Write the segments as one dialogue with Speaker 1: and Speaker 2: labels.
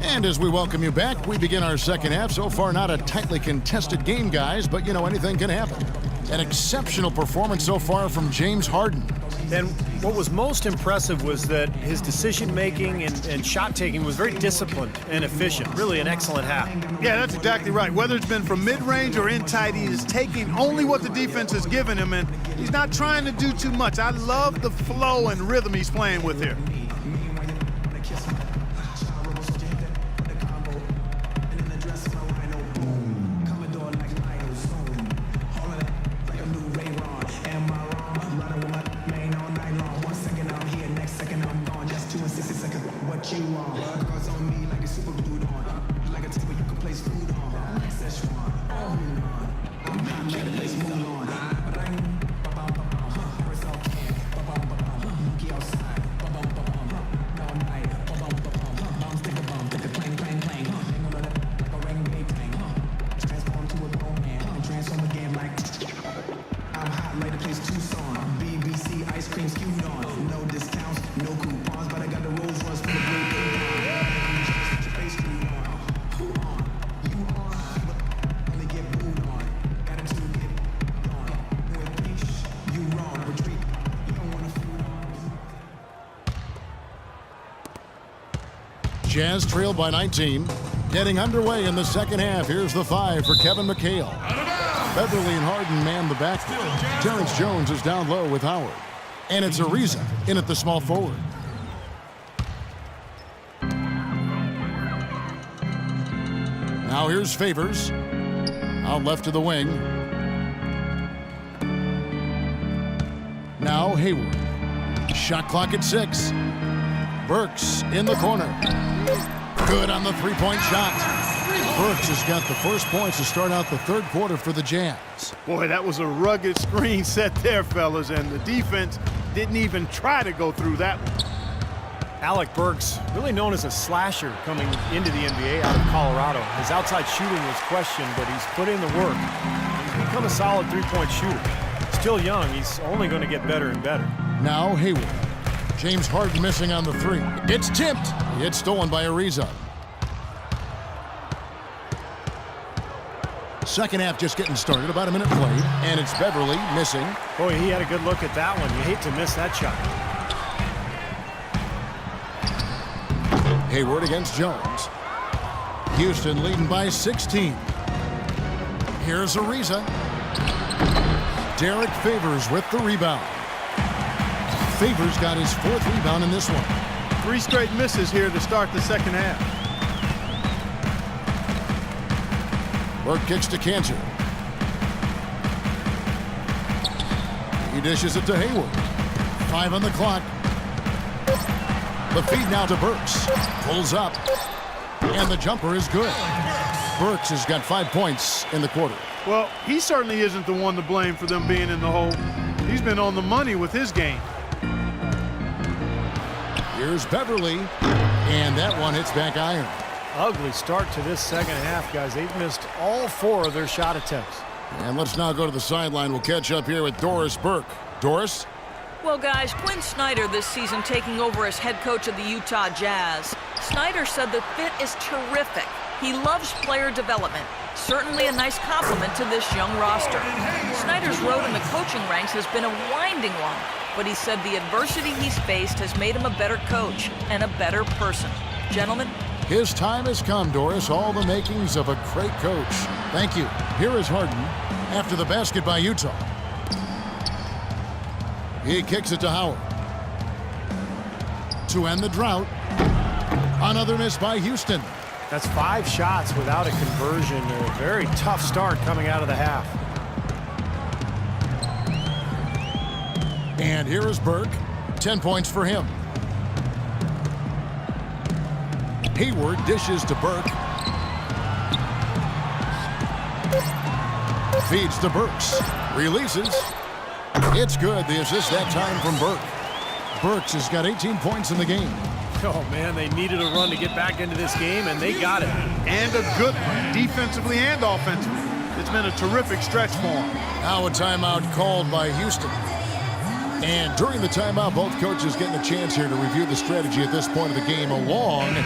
Speaker 1: And as we welcome you back, we begin our second half. So far, not a tightly contested game, guys, but, you know, anything can happen. An exceptional performance so far from James Harden.
Speaker 2: And what was most impressive was that his decision-making and shot-taking was very disciplined and efficient. Really an excellent half.
Speaker 3: Yeah, that's exactly right. Whether it's been from mid-range or in tight, he is taking only what the defense has given him, and he's not trying to do too much. I love the flow and rhythm he's playing with here.
Speaker 1: Jazz trailed by 19. Getting underway in the second half. Here's the 5 for Kevin McHale. Beverly and Harden man the backcourt. Terrence Jones is down low with Howard. And it's Ariza in at the small forward. Now here's Favors. Out left to the wing. Now Hayward. Shot clock at 6. Burks in the corner. Good on the three-point shot. Burks has got the first points to start out the third quarter for the Jazz.
Speaker 3: Boy, that was a rugged screen set there, fellas, and the defense didn't even try to go through that one.
Speaker 2: Alec Burks, really known as a slasher coming into the NBA out of Colorado. His outside shooting was questioned, but he's put in the work. He's become a solid three-point shooter. Still young, he's only going to get better and better.
Speaker 1: Now Hayward. James Harden missing on the 3. It's tipped. It's stolen by Ariza. Second half just getting started. About a minute played. And it's Beverly missing.
Speaker 2: Boy, he had a good look at that one. You hate to miss that shot.
Speaker 1: Hayward against Jones. Houston leading by 16. Here's Ariza. Derek Favors with the rebound. Favors got his 4th rebound in this one.
Speaker 3: 3 straight misses here to start the second half.
Speaker 1: Burke kicks to Cantor. He dishes it to Hayward. 5 on the clock. The feed now to Burks. Pulls up. And the jumper is good. Burks has got 5 points in the quarter.
Speaker 3: Well, he certainly isn't the one to blame for them being in the hole. He's been on the money with his game.
Speaker 1: Here's Beverly, and that one hits back iron.
Speaker 2: Ugly start to this second half, guys. They've missed all 4 of their shot attempts.
Speaker 1: And let's now go to the sideline. We'll catch up here with Doris Burke. Doris?
Speaker 4: Well, guys, Quinn Snyder this season taking over as head coach of the Utah Jazz. Snyder said the fit is terrific. He loves player development. Certainly a nice compliment to this young roster. Snyder's road in the coaching ranks has been a winding one, but he said the adversity he's faced has made him a better coach and a better person. Gentlemen?
Speaker 1: His time has come, Doris. All the makings of a great coach. Thank you. Here is Harden after the basket by Utah. He kicks it to Howard. To end the drought. Another miss by Houston.
Speaker 2: That's 5 shots without a conversion. A very tough start coming out of the half.
Speaker 1: And here is Burke. 10 points for him. Hayward dishes to Burke. Feeds to Burks. Releases. It's good. The assist that time from Burke. Burks has got 18 points in the game.
Speaker 2: Oh, man, they needed a run to get back into this game, and they got it.
Speaker 3: And a good one, defensively and offensively. It's been a terrific stretch for him.
Speaker 1: Now a timeout called by Houston. And during the timeout, both coaches getting a chance here to review the strategy at this point of the game, along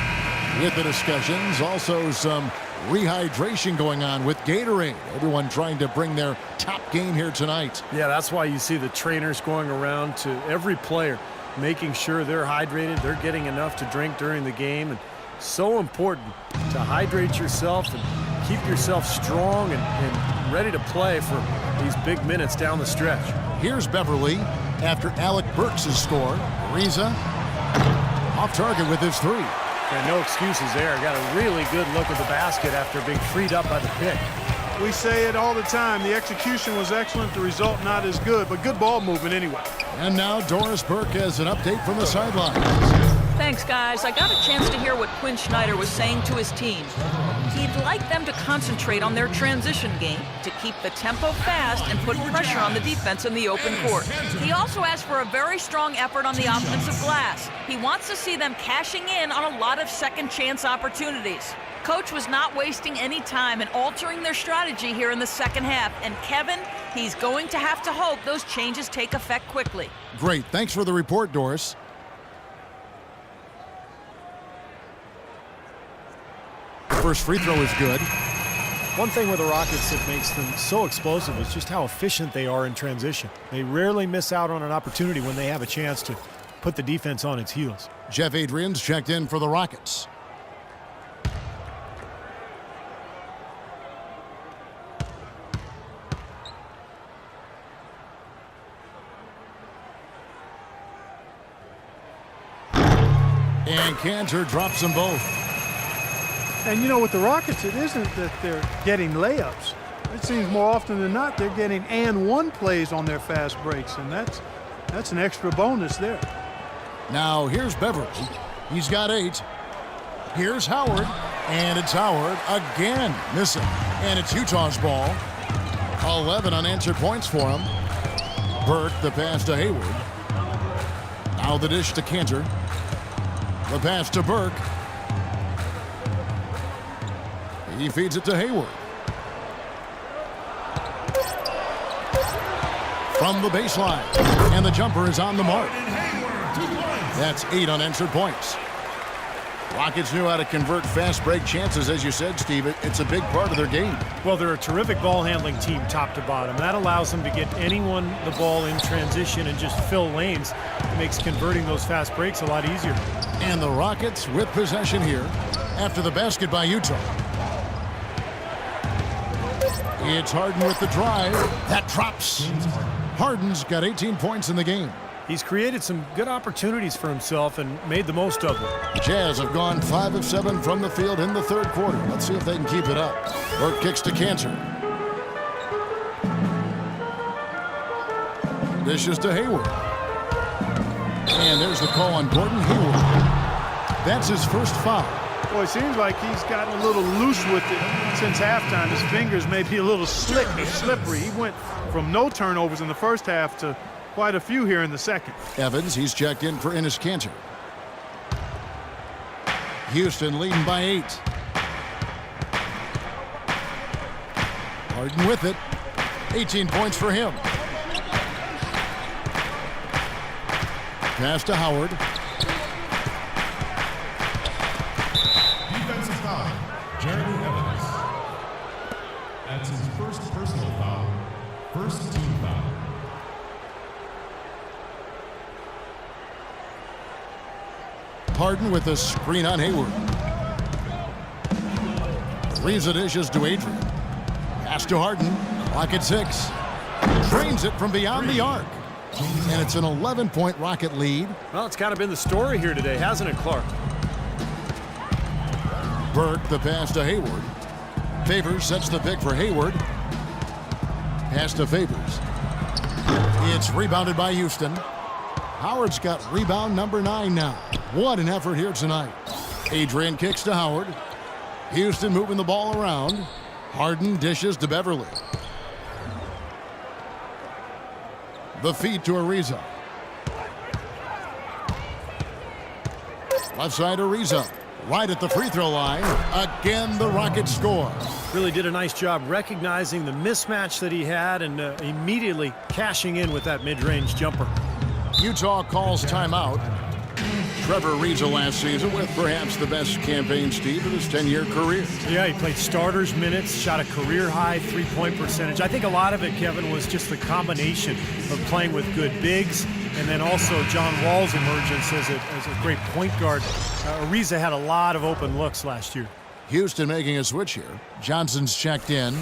Speaker 1: with the discussions. Also some rehydration going on with Gatorade. Everyone trying to bring their top game here tonight.
Speaker 2: Yeah, that's why you see the trainers going around to every player, making sure they're hydrated, they're getting enough to drink during the game. And so important to hydrate yourself and keep yourself strong and ready to play for these big minutes down the stretch.
Speaker 1: Here's Beverly after Alec Burks' score. Ariza off target with his three.
Speaker 2: And no excuses there. Got a really good look at the basket after being freed up by the pick.
Speaker 3: We say it all the time. The execution was excellent. The result not as good, but good ball movement anyway.
Speaker 1: And now Doris Burke has an update from the sidelines.
Speaker 4: Thanks, guys. I got a chance to hear what Quinn Snyder was saying to his team. He'd like them to concentrate on their transition game, to keep the tempo fast and put pressure on the defense in the open court. He also asked for a very strong effort on the offensive glass. He wants to see them cashing in on a lot of second chance opportunities. Coach was not wasting any time in altering their strategy here in the second half. And Kevin, he's going to have to hope those changes take effect quickly.
Speaker 1: Great. Thanks for the report, Doris. First free throw is good.
Speaker 2: One thing with the Rockets that makes them so explosive is just how efficient they are in transition. They rarely miss out on an opportunity when they have a chance to put the defense on its heels.
Speaker 1: Jeff Adrian's checked in for the Rockets. And Cantor drops them both.
Speaker 3: And you know, with the Rockets, it isn't that they're getting layups. It seems more often than not they're getting and one plays on their fast breaks, and that's an extra bonus there.
Speaker 1: Now here's Beverly. He's got 8. Here's Howard, and it's Howard again missing. And it's Utah's ball. 11 unanswered points for him. Burke, the pass to Hayward. Now the dish to Cantor. The pass to Burke. He feeds it to Hayward. From the baseline. And the jumper is on the mark. That's 8 unanswered points. Rockets knew how to convert fast break chances, as you said, Steve. It's a big part of their game.
Speaker 2: Well, they're a terrific ball handling team top to bottom. That allows them to get anyone the ball in transition and just fill lanes. It makes converting those fast breaks a lot easier.
Speaker 1: And the Rockets with possession here after the basket by Utah. It's Harden with the drive. That drops. Harden's got 18 points in the game.
Speaker 2: He's created some good opportunities for himself and made the most of them.
Speaker 1: Jazz have gone 5 of 7 from the field in the third quarter. Let's see if they can keep it up. Burke kicks to Cantor. Dishes to Hayward. And there's the call on Gordon Hayward. That's his first foul.
Speaker 3: Boy, it seems like he's gotten a little loose with it since halftime. His fingers may be a little slick or slippery. He went from no turnovers in the first half to quite a few here in the second.
Speaker 1: Evans, he's checked in for Enes Kanter. Houston leading by 8. Harden with it. 18 points for him. Pass to Howard.
Speaker 5: Defensive foul, Jeremy Evans. That's his first personal foul, first team foul.
Speaker 1: Harden with a screen on Hayward. Ariza dishes to Adrian. Pass to Harden. Clock at 6. Drains it from beyond the arc. And it's an 11-point Rocket lead.
Speaker 2: Well, it's kind of been the story here today, hasn't it, Clark?
Speaker 1: Burke, the pass to Hayward. Favors sets the pick for Hayward. Pass to Favors. It's rebounded by Houston. Howard's got rebound number 9 now. What an effort here tonight. Adrian kicks to Howard. Houston moving the ball around. Harden dishes to Beverly. The feed to Ariza. Left side Ariza. Right at the free throw line. Again, the Rockets score.
Speaker 2: Really did a nice job recognizing the mismatch that he had and immediately cashing in with that mid-range jumper.
Speaker 1: Utah calls timeout. Trevor Ariza last season with perhaps the best campaign, Steve, of his 10-year career.
Speaker 2: Yeah, he played starters minutes, shot a career-high three-point percentage. I think a lot of it, Kevin, was just the combination of playing with good bigs and then also John Wall's emergence as a great point guard. Ariza had a lot of open looks last year.
Speaker 1: Houston making a switch here. Johnson's checked in.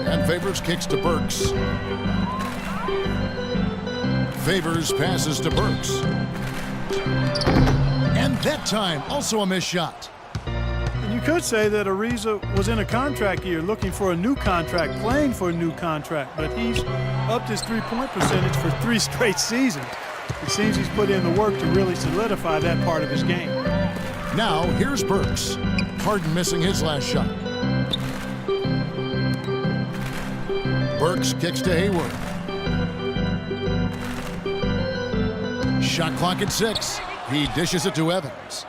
Speaker 1: And Favors kicks to Burks. Favors passes to Burks. And that time, also a missed shot.
Speaker 3: And you could say that Ariza was in a contract year looking for a new contract, playing for a new contract, but he's upped his three-point percentage for 3 straight seasons. It seems he's put in the work to really solidify that part of his game.
Speaker 1: Now, here's Burks. Harden missing his last shot. Burks kicks to Hayward. Shot clock at 6. He dishes it to Evans.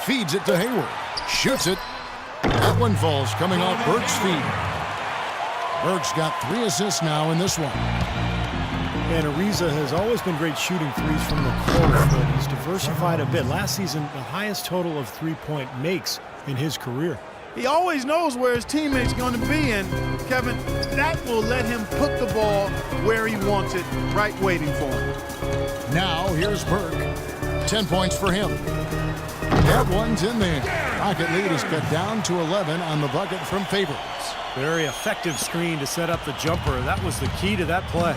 Speaker 1: Feeds it to Hayward. Shoots it. That one falls coming off Burks' feet. Burks got 3 assists now in this one.
Speaker 2: And Ariza has always been great shooting threes from the close, but he's diversified a bit. Last season, the highest total of three-point makes in his career.
Speaker 3: He always knows where his teammate's going to be, and Kevin, that will let him put the ball where he wants it, right waiting for him.
Speaker 1: Now, here's Burke. 10 points for him. That one's in there. Rocket lead is cut down to 11 on the bucket from Favors.
Speaker 2: Very effective screen to set up the jumper. That was the key to that play.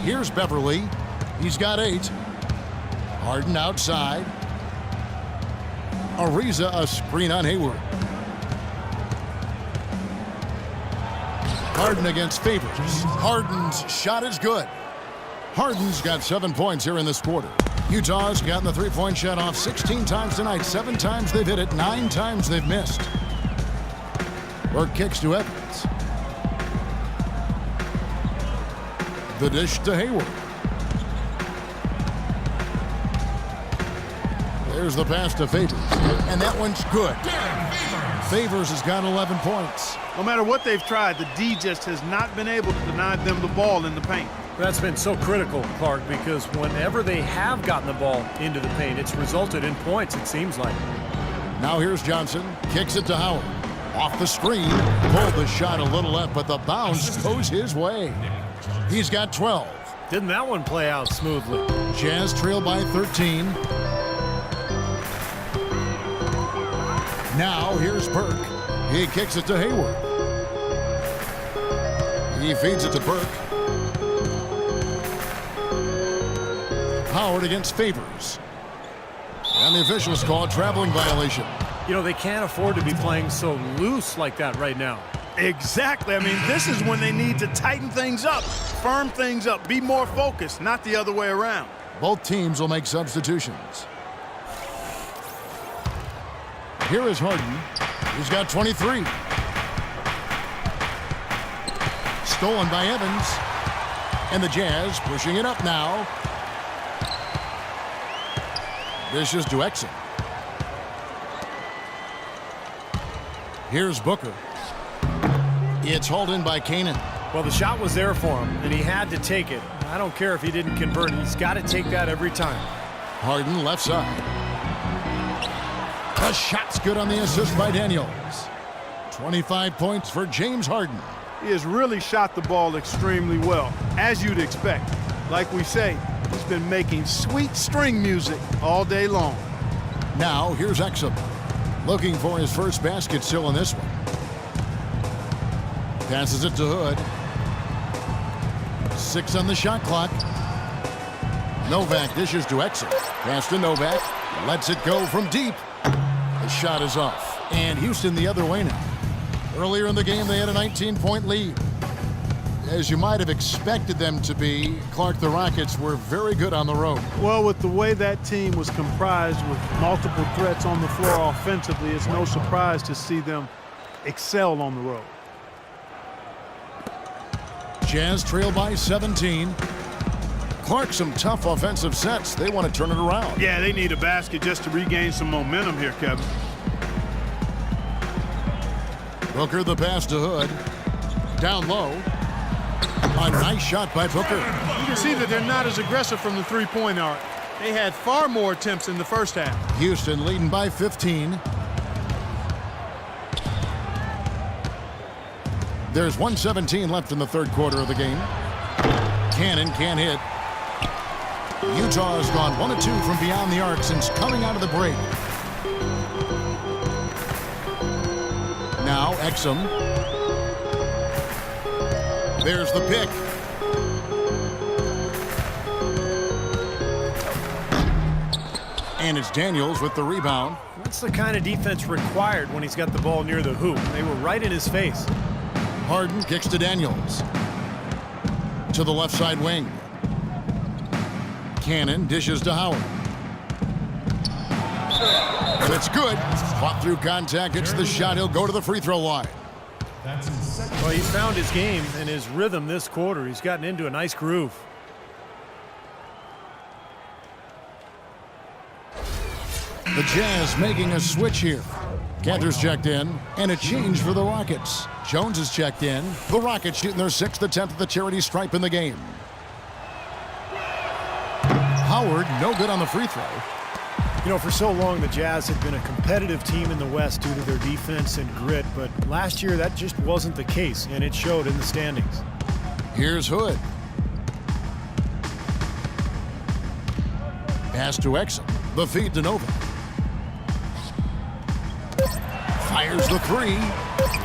Speaker 1: Here's Beverly. He's got 8. Harden outside. Ariza a screen on Hayward. Harden against Favors. Harden's shot is good. Harden's got 7 points here in this quarter. Utah's gotten the three-point shot off 16 times tonight. 7 times they've hit it, 9 times they've missed. Burke kicks to Evans. The dish to Hayward. There's the pass to Favors. And that one's good. Favors has got 11 points.
Speaker 3: No matter what they've tried, the D just has not been able to deny them the ball in the paint.
Speaker 2: That's been so critical, Clark, because whenever they have gotten the ball into the paint, it's resulted in points, it seems like.
Speaker 1: Now here's Johnson. Kicks it to Howard. Off the screen. Pulled the shot a little left, but the bounce goes his way. He's got 12.
Speaker 2: Didn't that one play out smoothly?
Speaker 1: Jazz trail by 13. Now here's Burke. He kicks it to Hayward. He feeds it to Burke. Howard against Favors. And the officials call a traveling violation.
Speaker 2: You know, they can't afford to be playing so loose like that right now.
Speaker 3: Exactly. I mean, this is when they need to tighten things up, firm things up, be more focused, not the other way around.
Speaker 1: Both teams will make substitutions. Here is Harden. He's got 23. Stolen by Evans. And the Jazz pushing it up now. This is to Exum. Here's Booker. It's hauled in by Kanan.
Speaker 2: Well, the shot was there for him, and he had to take it. I don't care if he didn't convert. He's got to take that every time.
Speaker 1: Harden left side. The shot's good on the assist by Daniels. 25 points for James Harden.
Speaker 3: He has really shot the ball extremely well, as you'd expect. Like we say, he's been making sweet string music all day long.
Speaker 1: Now, here's Exum. Looking for his first basket still in this one. Passes it to Hood. 6 on the shot clock. Novak dishes to Exum. Pass to Novak. Lets it go from deep. The shot is off. And Houston the other way now. Earlier in the game, they had a 19-point lead. As you might have expected them to be, Clark, the Rockets were very good on the road.
Speaker 3: Well, with the way that team was comprised with multiple threats on the floor offensively, it's no surprise to see them excel on the road.
Speaker 1: Jazz trail by 17. Clark, some tough offensive sets. They want to turn it around.
Speaker 3: Yeah, they need a basket just to regain some momentum here, Kevin.
Speaker 1: Booker the pass to Hood. Down low. A nice shot by Booker.
Speaker 3: You can see that they're not as aggressive from the three-point arc. They had far more attempts in the first half.
Speaker 1: Houston leading by 15. There's 1:17 left in the third quarter of the game. Cannon can't hit. Utah has gone 1 of 2 from beyond the arc since coming out of the break. Now Exum. There's the pick. And it's Daniels with the rebound.
Speaker 2: That's the kind of defense required when he's got the ball near the hoop. They were right in his face.
Speaker 1: Harden kicks to Daniels. To the left side wing. Cannon dishes to Howard. It's good. Fought through contact. It's the shot. He'll go to the free throw line.
Speaker 5: That's his second.
Speaker 2: Well, he's found his game and his rhythm this quarter. He's gotten into a nice groove.
Speaker 1: The Jazz making a switch here. Cantor's checked in, and a change for the Rockets. Jones is checked in. The Rockets shooting their 6th attempt at the charity stripe in the game. Howard, no good on the free throw.
Speaker 2: You know, for so long, the Jazz had been a competitive team in the West due to their defense and grit, but last year that just wasn't the case, and it showed in the standings.
Speaker 1: Here's Hood. Pass to Exum. The feed to Nova. Fires the three.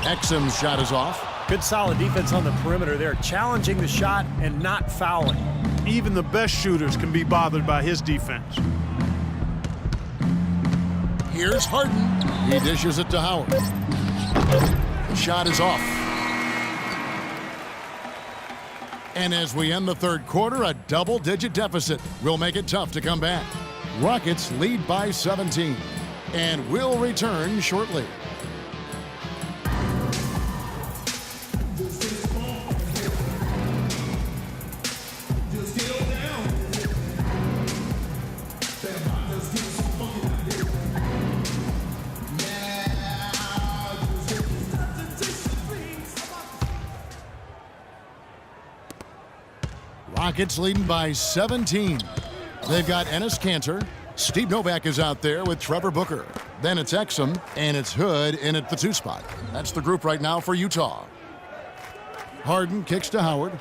Speaker 1: Exum's shot is off.
Speaker 2: Good solid defense on the perimeter there, challenging the shot and not fouling.
Speaker 3: Even the best shooters can be bothered by his defense.
Speaker 1: Here's Harden. He dishes it to Howard. Shot is off. And as we end the third quarter, a double-digit deficit will make it tough to come back. Rockets lead by 17 and will return shortly. Rockets leading by 17. They've got Enes Kanter. Steve Novak is out there with Trevor Booker. Then it's Exum, and it's Hood in at the 2 spot. That's the group right now for Utah. Harden kicks to Howard.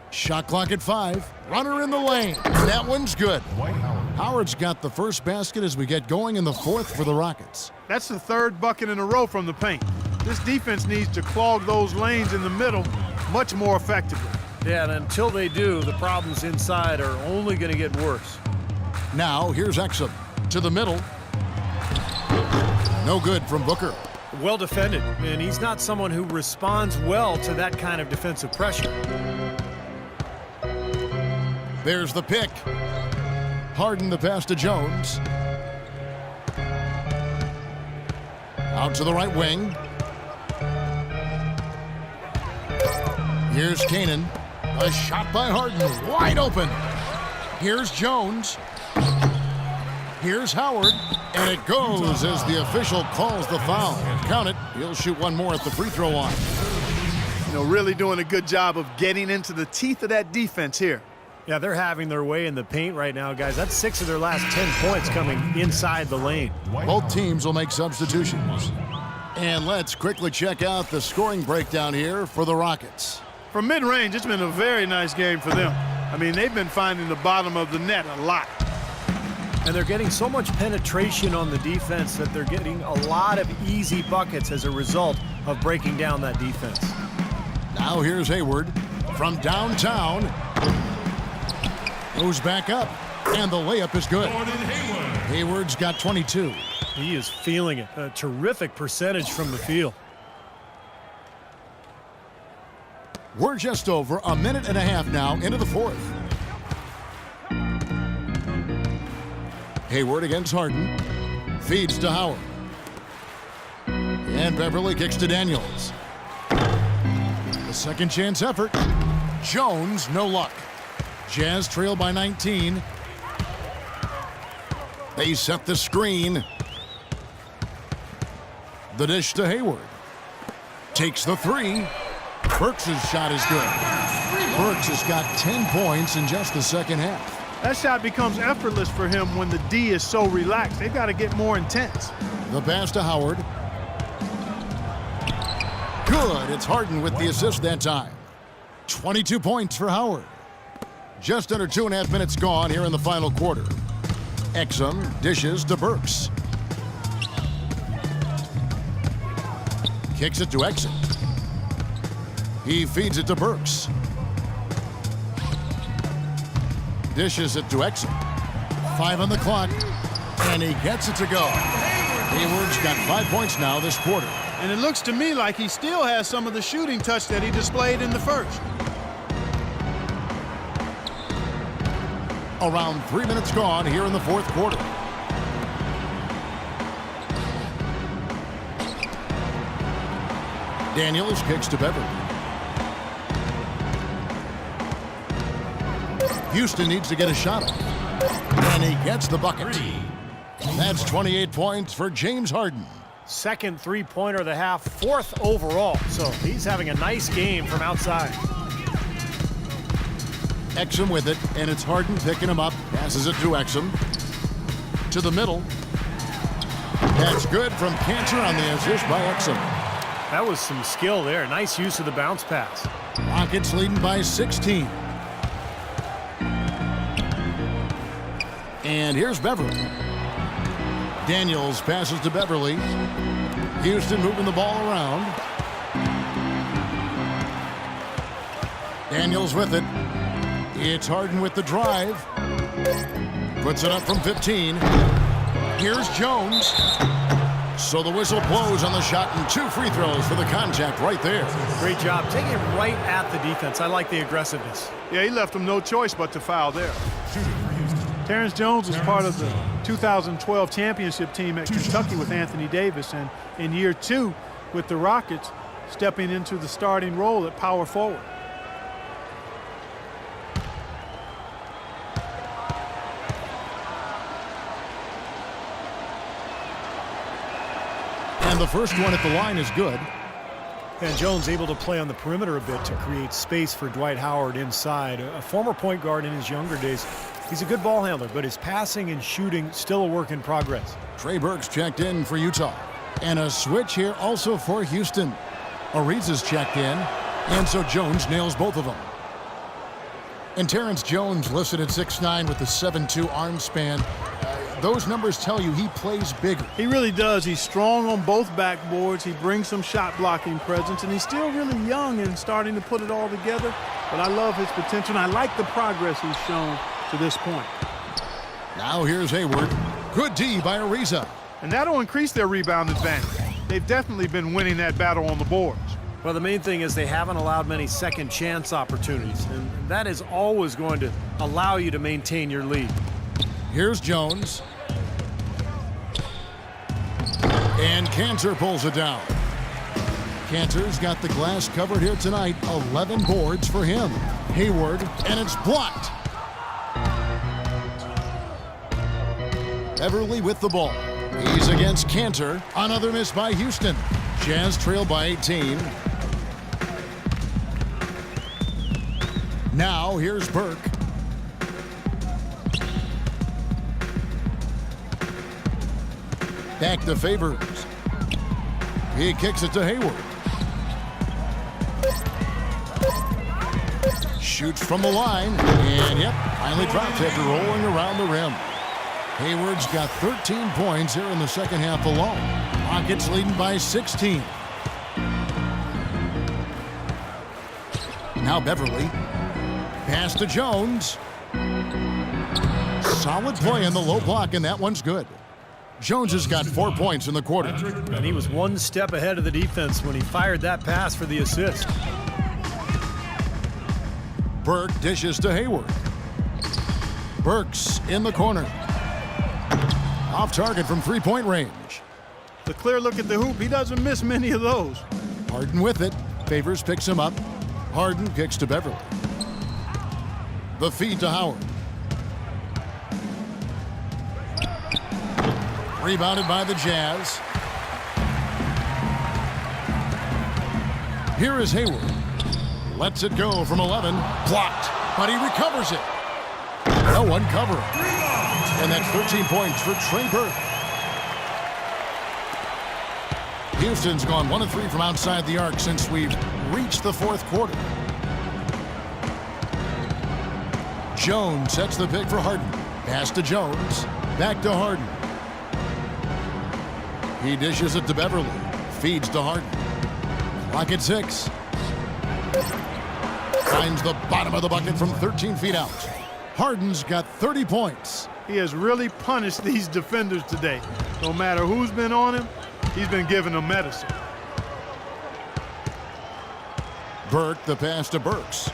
Speaker 1: Shot clock at 5. Runner in the lane. That one's good.
Speaker 5: Dwight Howard.
Speaker 1: Howard's got the first basket as we get going in the 4th for the Rockets.
Speaker 3: That's the 3rd bucket in a row from the paint. This defense needs to clog those lanes in the middle much more effectively.
Speaker 2: Yeah, and until they do, the problems inside are only going to get worse.
Speaker 1: Now, here's Exum to the middle. No good from Booker.
Speaker 2: Well defended, and he's not someone who responds well to that kind of defensive pressure.
Speaker 1: There's the pick. Harden the pass to Jones. Out to the right wing. Here's Canaan. A shot by Harden, wide open. Here's Jones. Here's Howard, and it goes as the official calls the foul. Count it. He'll shoot one more at the free throw line.
Speaker 3: You know, really doing a good job of getting into the teeth of that defense here.
Speaker 2: Yeah, they're having their way in the paint right now, guys. That's 6 of their last 10 points coming inside the lane.
Speaker 1: Both teams will make substitutions. And let's quickly check out the scoring breakdown here for the Rockets.
Speaker 3: From mid-range, it's been a very nice game for them. I mean, they've been finding the bottom of the net a lot.
Speaker 2: And they're getting so much penetration on the defense that they're getting a lot of easy buckets as a result of breaking down that defense.
Speaker 1: Now here's Hayward from downtown. Goes back up, and the layup is good. Hayward's got 22.
Speaker 2: He is feeling it. A terrific percentage from the field.
Speaker 1: We're just over a minute and a half now into the 4th. Hayward against Harden. Feeds to Howard. And Beverly kicks to Daniels. The second chance effort. Jones, no luck. Jazz trail by 19. They set the screen. The dish to Hayward. Takes the three. Burks' shot is good. Burks has got 10 points in just the second half.
Speaker 3: That shot becomes effortless for him when the D is so relaxed. They've got to get more intense.
Speaker 1: The pass to Howard. Good. It's Harden with the assist that time. 22 points for Howard. Just under 2.5 minutes gone here in the final quarter. Exum dishes to Burks. Kicks it to Exum. He feeds it to Burks. Dishes it to Exum. 5 on the clock, and he gets it to go. Hayward's got 5 points now this quarter.
Speaker 3: And it looks to me like he still has some of the shooting touch that he displayed in the first.
Speaker 1: Around 3 minutes gone here in the fourth quarter. Daniels kicks to Beverly. Houston needs to get a shot off. And he gets the bucket. That's 28 points for James Harden.
Speaker 2: Second three-pointer of the half, fourth overall. So he's having a nice game from outside.
Speaker 1: Exum with it, and it's Harden picking him up. Passes it to Exum. To the middle. That's good from Cantor on the assist by Exum.
Speaker 2: That was some skill there. Nice use of the bounce pass.
Speaker 1: Rockets leading by 16. And here's Beverly. Daniels passes to Beverly. Houston moving the ball around. Daniels with it. It's Harden with the drive. Puts it up from 15. Here's Jones. So the whistle blows on the shot and 2 free throws for the contact right there.
Speaker 2: Great job. Taking it right at the defense. I like the aggressiveness.
Speaker 3: Yeah, he left him no choice but to foul there. Terrence Jones was part of the 2012 championship team at Kentucky with Anthony Davis, and in year 2 with the Rockets, stepping into the starting role at power forward.
Speaker 1: And the first one at the line is good.
Speaker 2: And Jones able to play on the perimeter a bit to create space for Dwight Howard inside. A former point guard in his younger days. He's a good ball handler, but his passing and shooting still a work in progress.
Speaker 1: Trey Burks checked in for Utah. And a switch here also for Houston. Ariza's checked in, and so Jones nails both of them. And Terrence Jones listed at 6'9" with the 7'2" arm span. Those numbers tell you he plays bigger.
Speaker 3: He really does. He's strong on both backboards. He brings some shot blocking presence, and he's still really young and starting to put it all together. But I love his potential, and I like the progress he's shown to this point.
Speaker 1: Now here's Hayward. Good D by Ariza.
Speaker 3: And that'll increase their rebound advantage. They've definitely been winning that battle on the boards.
Speaker 2: Well, the main thing is they haven't allowed many second chance opportunities, and that is always going to allow you to maintain your lead.
Speaker 1: Here's Jones. And Cantor pulls it down. Cantor's got the glass covered here tonight. 11 boards for him. Hayward, and it's blocked. Beverly with the ball. He's against Cantor. Another miss by Houston. Jazz trail by 18. Now here's Burke. Back to Favors. He kicks it to Hayward. Shoots from the line, and yep, finally drops after rolling around the rim. Hayward's got 13 points here in the second half alone. Rockets leading by 16. Now Beverly. Pass to Jones. Solid play in the low block, and that one's good. Jones has got 4 points in the quarter.
Speaker 2: And he was one step ahead of the defense when he fired that pass for the assist.
Speaker 1: Burke dishes to Hayward. Burks in the corner. Off target from three-point range.
Speaker 3: The clear look at the hoop, he doesn't miss many of those.
Speaker 1: Harden with it. Favors picks him up. Harden kicks to Beverly. The feed to Howard. Rebounded by the Jazz. Here is Hayward. Lets it go from 11. Blocked, but he recovers it. No one covering. And that's 13 points for Trey Burke. Houston's gone 1 of 3 from outside the arc since we've reached the fourth quarter. Jones sets the pick for Harden. Pass to Jones. Back to Harden. He dishes it to Beverly. Feeds to Harden. Clock at 6. Finds the bottom of the bucket from 13 feet out. Harden's got 30 points.
Speaker 3: He has really punished these defenders today. No matter who's been on him, he's been giving them medicine.
Speaker 1: Burke, the pass to Burks.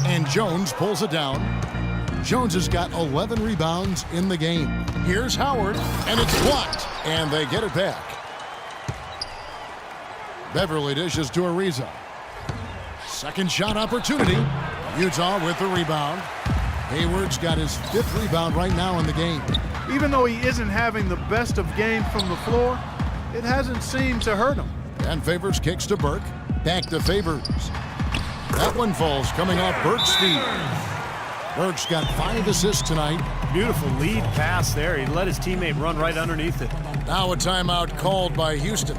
Speaker 1: And Jones pulls it down. Jones has got 11 rebounds in the game. Here's Howard, and it's blocked, and they get it back. Beverly dishes to Ariza. Second shot opportunity. Utah with the rebound. Hayward's got his 5th rebound right now in the game.
Speaker 3: Even though he isn't having the best of games from the floor, it hasn't seemed to hurt him.
Speaker 1: And Favors kicks to Burke. Back to Favors. That one falls coming off Burke's feet. Burke's got 5 assists tonight.
Speaker 2: Beautiful lead pass there. He let his teammate run right underneath it.
Speaker 1: Now a timeout called by Houston.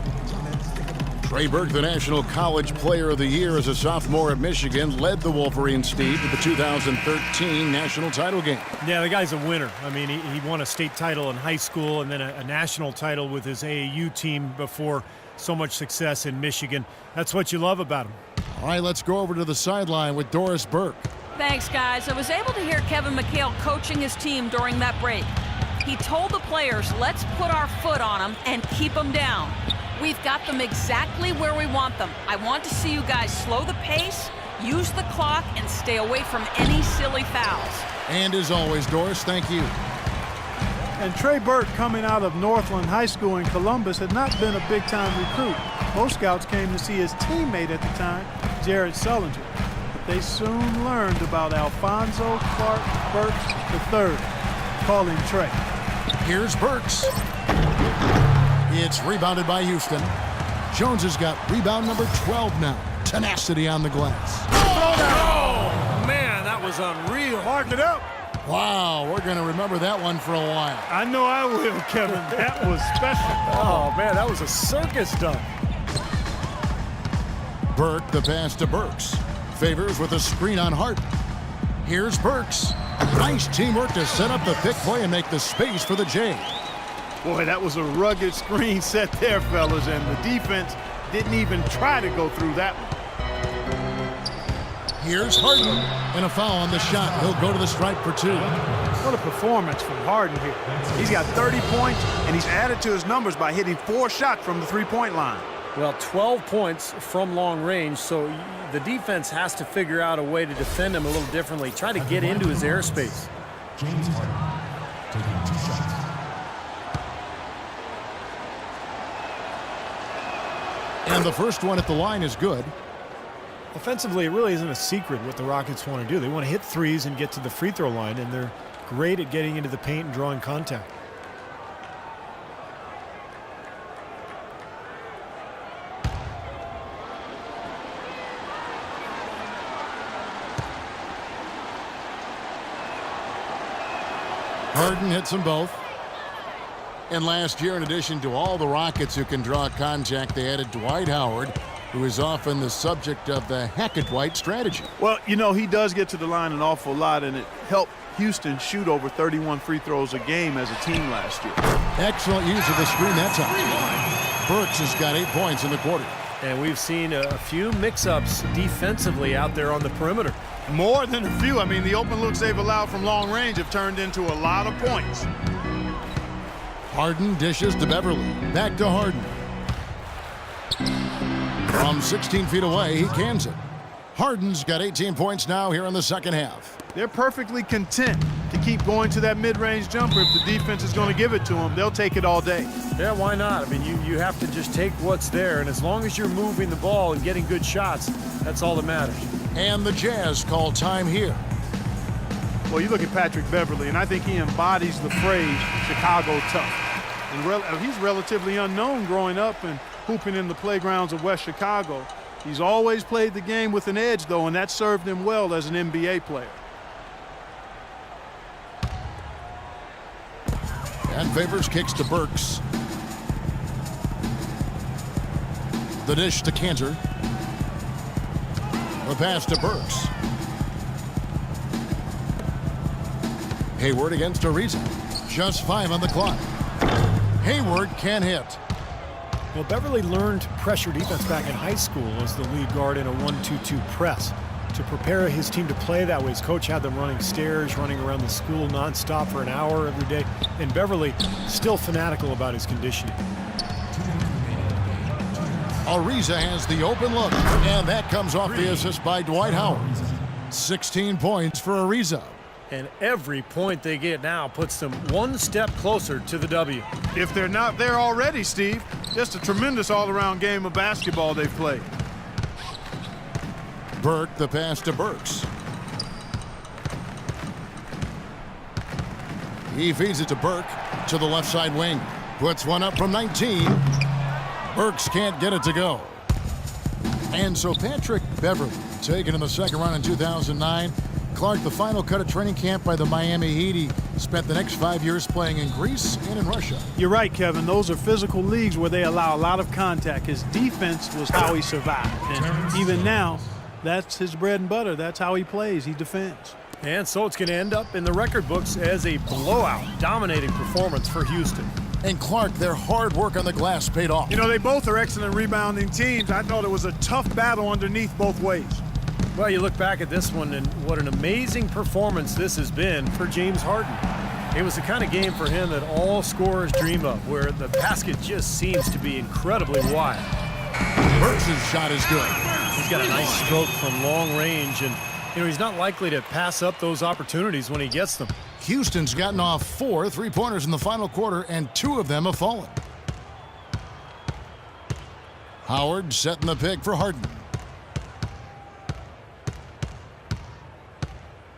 Speaker 1: Trey Burke, the National College Player of the Year as a sophomore at Michigan, led the Wolverines team to the 2013 national title game.
Speaker 2: Yeah, the guy's a winner. I mean, he won a state title in high school and then a national title with his AAU team before so much success in Michigan. That's what you love about him.
Speaker 1: All right, let's go over to the sideline with Doris Burke.
Speaker 4: Thanks, guys. I was able to hear Kevin McHale coaching his team during that break. He told the players, let's put our foot on them and keep them down. We've got them exactly where we want them. I want to see you guys slow the pace, use the clock, and stay away from any silly fouls.
Speaker 1: And as always, Doris, thank you.
Speaker 3: And Trey Burke, coming out of Northland High School in Columbus, had not been a big-time recruit. Most scouts came to see his teammate at the time, Jared Sullinger. But they soon learned about Alfonso Clark Burks III. Call him Trey.
Speaker 1: Here's Burks. It's rebounded by Houston. Jones has got rebound number 12 now. Tenacity on the glass.
Speaker 2: Oh, man, that was unreal.
Speaker 3: Mark it up.
Speaker 1: Wow, we're going to remember that one for a while.
Speaker 3: I know I will, Kevin. That was special.
Speaker 2: Oh, man, that was a circus dunk.
Speaker 1: Burke, the pass to Burks. Favors with a screen on Hart. Here's Burks. Nice teamwork to set up the pick play and make the space for the J.
Speaker 3: Boy, that was a rugged screen set there, fellas, and the defense didn't even try to go through that one.
Speaker 1: Here's Harden, and a foul on the shot. He'll go to the stripe for 2.
Speaker 3: What a performance from Harden here. He's got 30 points, and he's added to his numbers by hitting 4 shots from the three-point line.
Speaker 2: Well, 12 points from long range, so the defense has to figure out a way to defend him a little differently. Try to get into his airspace.
Speaker 5: James Harden taking 2 shots.
Speaker 1: And the first one at the line is good.
Speaker 2: Offensively, it really isn't a secret what the Rockets want to do. They want to hit threes and get to the free throw line, and they're great at getting into the paint and drawing contact.
Speaker 1: Harden hits them both. And last year, in addition to all the Rockets who can draw contact, they added Dwight Howard, who is often the subject of the Hackett-Dwight strategy.
Speaker 3: Well, you know, he does get to the line an awful lot, and it helped Houston shoot over 31 free throws a game as a team last year.
Speaker 1: Excellent use of the screen that time. Burks has got 8 points in the quarter.
Speaker 2: And we've seen a few mix-ups defensively out there on the perimeter.
Speaker 3: More than a few. I mean, the open looks they've allowed from long range have turned into a lot of points.
Speaker 1: Harden dishes to Beverly. Back to Harden. From 16 feet away, he cans it. Harden's got 18 points now here in the second half.
Speaker 3: They're perfectly content to keep going to that mid-range jumper. If the defense is going to give it to them, they'll take it all day.
Speaker 2: Yeah, why not? I mean, you have to just take what's there, and as long as you're moving the ball and getting good shots, that's all that matters.
Speaker 1: And the Jazz call time here.
Speaker 3: Well, you look at Patrick Beverly, and I think he embodies the phrase Chicago tough. And he's relatively unknown growing up, and hooping in the playgrounds of West Chicago. He's always played the game with an edge, though, and that served him well as an NBA player.
Speaker 1: And Favors kicks to Burks. The dish to Cantor. The pass to Burks. Hayward against Ariza. Just 5 on the clock. Hayward can't hit.
Speaker 2: Well, Beverly learned pressure defense back in high school as the lead guard in a 1-2-2 press. To prepare his team to play that way, his coach had them running stairs, running around the school nonstop for an hour every day. And Beverly still fanatical about his conditioning.
Speaker 1: Ariza has the open look, and that comes off the assist by Dwight Howard. 16 points for Ariza.
Speaker 2: And every point they get now puts them one step closer to the W.
Speaker 3: If they're not there already, Steve, just a tremendous all-around game of basketball they've played.
Speaker 1: Burke, the pass to Burks. He feeds it to Burke to the left side wing. Puts one up from 19. Burks can't get it to go. And so Patrick Beverly, taken in the second round in 2009. Clark, the final cut of training camp by the Miami Heat. He spent the next 5 years playing in Greece and in Russia.
Speaker 3: You're right, Kevin. Those are physical leagues where they allow a lot of contact. His defense was how he survived. And even now, that's his bread and butter. That's how he plays. He defends.
Speaker 2: And so it's going to end up in the record books as a blowout, dominating performance for Houston.
Speaker 1: And Clark, their hard work on the glass paid off.
Speaker 3: You know, they both are excellent rebounding teams. I thought it was a tough battle underneath both ways.
Speaker 2: Well, you look back at this one, and what an amazing performance this has been for James Harden. It was the kind of game for him that all scorers dream of, where the basket just seems to be incredibly wide.
Speaker 1: Burks' shot is good.
Speaker 2: He's got a nice stroke from long range, and he's not likely to pass up those opportunities when he gets them.
Speaker 1: Houston's gotten off 4 3-pointers in the final quarter, and 2 of them have fallen. Howard setting the pick for Harden.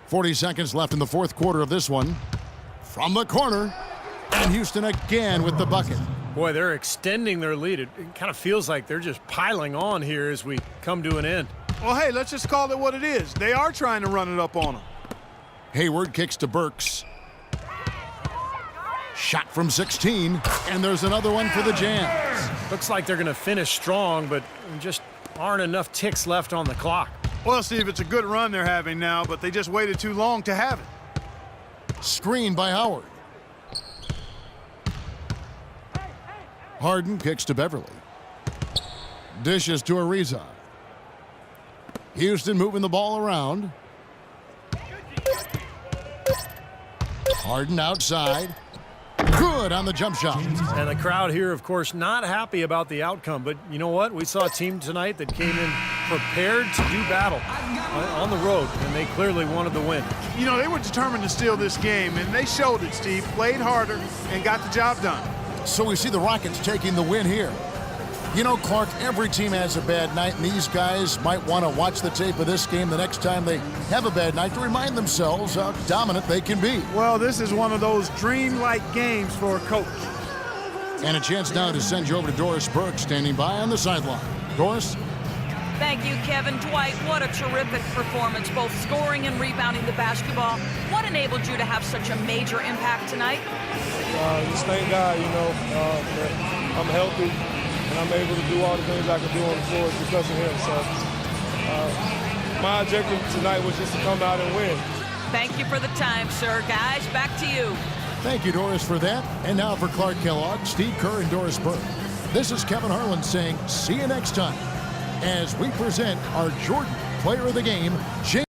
Speaker 1: 40 seconds left in the fourth quarter of this one. From the corner, and Houston again with the bucket.
Speaker 2: Boy, they're extending their lead. It kind of feels like they're just piling on here as we come to an end.
Speaker 3: Well, hey, let's just call it what it is. They are trying to run it up on them.
Speaker 1: Hayward kicks to Burks. Shot from 16, and there's another one for the Jazz.
Speaker 2: Looks like they're going to finish strong, but just aren't enough ticks left on the clock.
Speaker 3: Well, Steve, it's a good run they're having now, but they just waited too long to have it.
Speaker 1: Screen by Howard. Harden kicks to Beverly. Dishes to Ariza. Houston moving the ball around. Harden outside. Good on the jump shot.
Speaker 2: And the crowd here, of course, not happy about the outcome. But you know what? We saw a team tonight that came in prepared to do battle on the road, and they clearly wanted the win.
Speaker 3: You know, they were determined to steal this game, and they showed it, Steve. Played harder and got the job done.
Speaker 1: So we see the Rockets taking the win here. You know, Clark, every team has a bad night, and these guys might want to watch the tape of this game the next time they have a bad night to remind themselves how dominant they can be.
Speaker 3: Well, this is one of those dreamlike games for a coach.
Speaker 1: And a chance now to send you over to Doris Burke, standing by on the sideline. Doris?
Speaker 4: Thank you, Kevin. Dwight, what a terrific performance, both scoring and rebounding the basketball. What enabled you to have such a major impact tonight?
Speaker 6: Just thank God, that I'm healthy. And I'm able to do all the things I can do on the floor because of him. So my objective tonight was just to come out and win.
Speaker 4: Thank you for the time, sir. Guys, back to you.
Speaker 1: Thank you, Doris, for that. And now for Clark Kellogg, Steve Kerr, and Doris Burke. This is Kevin Harlan saying see you next time as we present our Jordan Player of the Game, James.